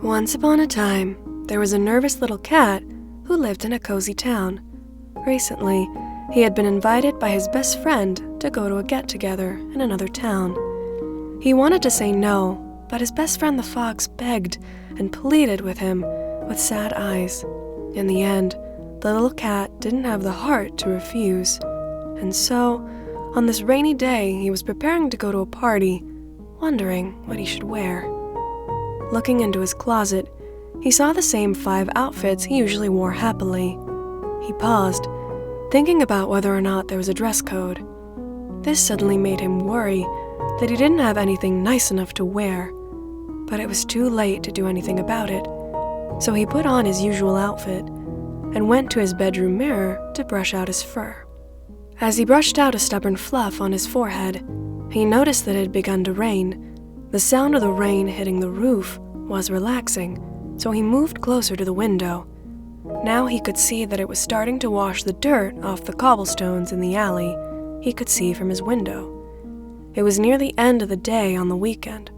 Once upon a time, there was a nervous little cat who lived in a cozy town. Recently, he had been invited by his best friend to go to a get-together in another town. He wanted to say no, but his best friend the fox begged and pleaded with him with sad eyes. In the end, the little cat didn't have the heart to refuse. And so, on this rainy day, he was preparing to go to a party, wondering what he should wear. Looking into his closet, he saw the same 5 outfits he usually wore happily. He paused, thinking about whether or not there was a dress code. This suddenly made him worry that he didn't have anything nice enough to wear, but it was too late to do anything about it. So he put on his usual outfit and went to his bedroom mirror to brush out his fur. As he brushed out a stubborn fluff on his forehead, he noticed that it had begun to rain. The sound of the rain hitting the roof was relaxing, so he moved closer to the window. Now he could see that it was starting to wash the dirt off the cobblestones in the alley he could see from his window. It was near the end of the day on the weekend,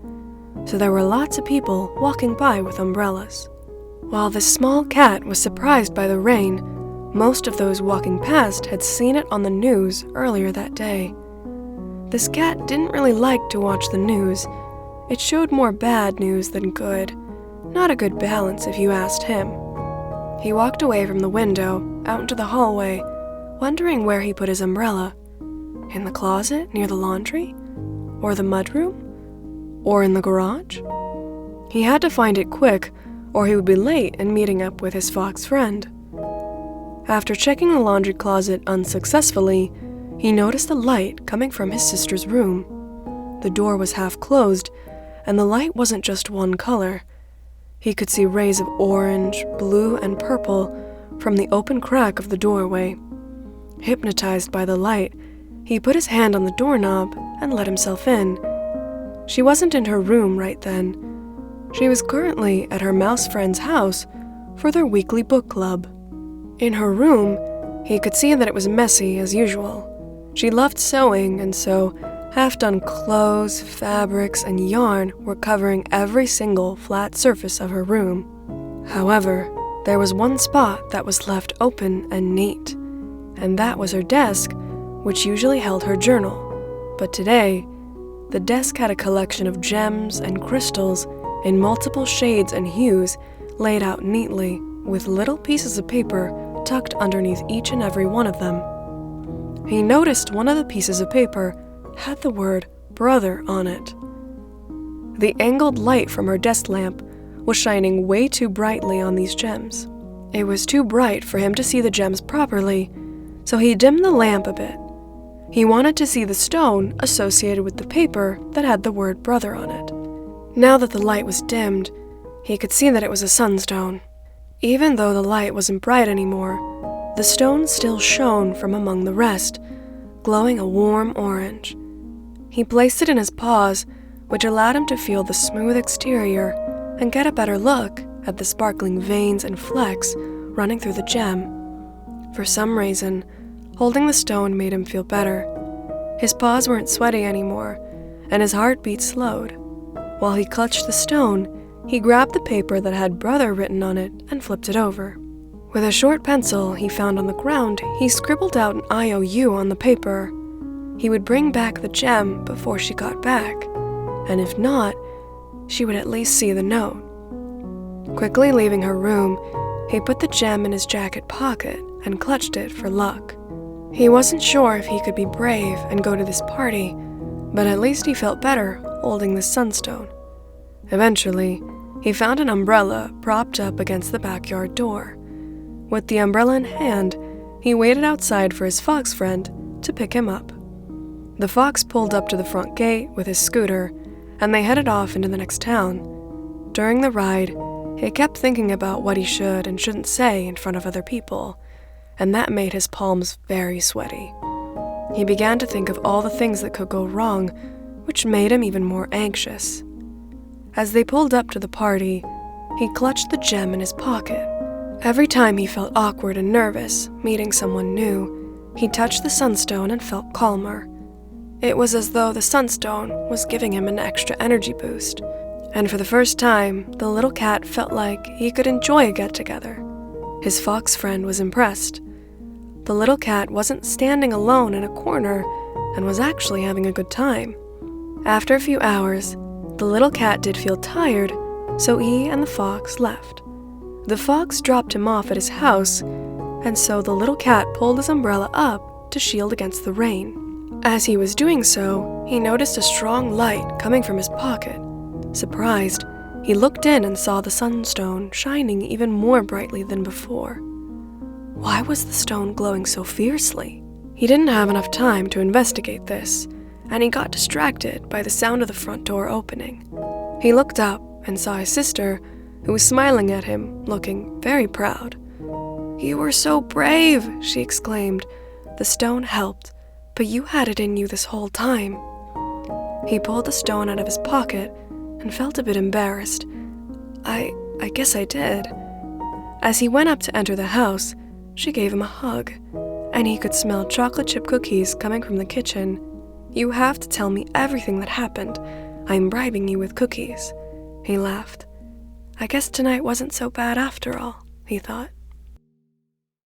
so there were lots of people walking by with umbrellas. While the small cat was surprised by the rain, most of those walking past had seen it on the news earlier that day. This cat didn't really like to watch the news. It showed more bad news than good. Not a good balance if you asked him. He walked away from the window, out into the hallway, wondering where he put his umbrella. In the closet near the laundry? Or the mudroom? Or in the garage? He had to find it quick, or he would be late in meeting up with his fox friend. After checking the laundry closet unsuccessfully, he noticed a light coming from his sister's room. The door was half closed, and the light wasn't just one color. He could see rays of orange, blue, and purple from the open crack of the doorway. Hypnotized by the light, he put his hand on the doorknob and let himself in. She wasn't in her room right then. She was currently at her mouse friend's house for their weekly book club. In her room, he could see that it was messy as usual. She loved sewing, and so half-done clothes, fabrics, and yarn were covering every single flat surface of her room. However, there was one spot that was left open and neat, and that was her desk, which usually held her journal. But today, the desk had a collection of gems and crystals in multiple shades and hues laid out neatly, with little pieces of paper tucked underneath each and every one of them. He noticed one of the pieces of paper had the word brother on it. The angled light from her desk lamp was shining way too brightly on these gems. It was too bright for him to see the gems properly, so he dimmed the lamp a bit. He wanted to see the stone associated with the paper that had the word brother on it. Now that the light was dimmed, he could see that it was a sunstone. Even though the light wasn't bright anymore, the stone still shone from among the rest, glowing a warm orange. He placed it in his paws, which allowed him to feel the smooth exterior and get a better look at the sparkling veins and flecks running through the gem. For some reason, holding the stone made him feel better. His paws weren't sweaty anymore, and his heartbeat slowed. While he clutched the stone, he grabbed the paper that had brother written on it and flipped it over. With a short pencil he found on the ground, he scribbled out an IOU on the paper. He would bring back the gem before she got back, and if not, she would at least see the note. Quickly leaving her room, he put the gem in his jacket pocket and clutched it for luck. He wasn't sure if he could be brave and go to this party, but at least he felt better holding the sunstone. Eventually, he found an umbrella propped up against the backyard door. With the umbrella in hand, he waited outside for his fox friend to pick him up. The fox pulled up to the front gate with his scooter, and they headed off into the next town. During the ride, he kept thinking about what he should and shouldn't say in front of other people, and that made his palms very sweaty. He began to think of all the things that could go wrong, which made him even more anxious. As they pulled up to the party, he clutched the gem in his pocket. Every time he felt awkward and nervous meeting someone new, he touched the sunstone and felt calmer. It was as though the sunstone was giving him an extra energy boost. And for the first time, the little cat felt like he could enjoy a get-together. His fox friend was impressed. The little cat wasn't standing alone in a corner and was actually having a good time. After a few hours, the little cat did feel tired, so he and the fox left. The fox dropped him off at his house, and so the little cat pulled his umbrella up to shield against the rain. As he was doing so, he noticed a strong light coming from his pocket. Surprised, he looked in and saw the sunstone shining even more brightly than before. Why was the stone glowing so fiercely? He didn't have enough time to investigate this, and he got distracted by the sound of the front door opening. He looked up and saw his sister, who was smiling at him, looking very proud. "You were so brave," she exclaimed. "The stone helped, but you had it in you this whole time." He pulled the stone out of his pocket and felt a bit embarrassed. I guess I did." As he went up to enter the house, she gave him a hug, and he could smell chocolate chip cookies coming from the kitchen. "You have to tell me everything that happened. I'm bribing you with cookies." He laughed. "I guess tonight wasn't so bad after all," he thought.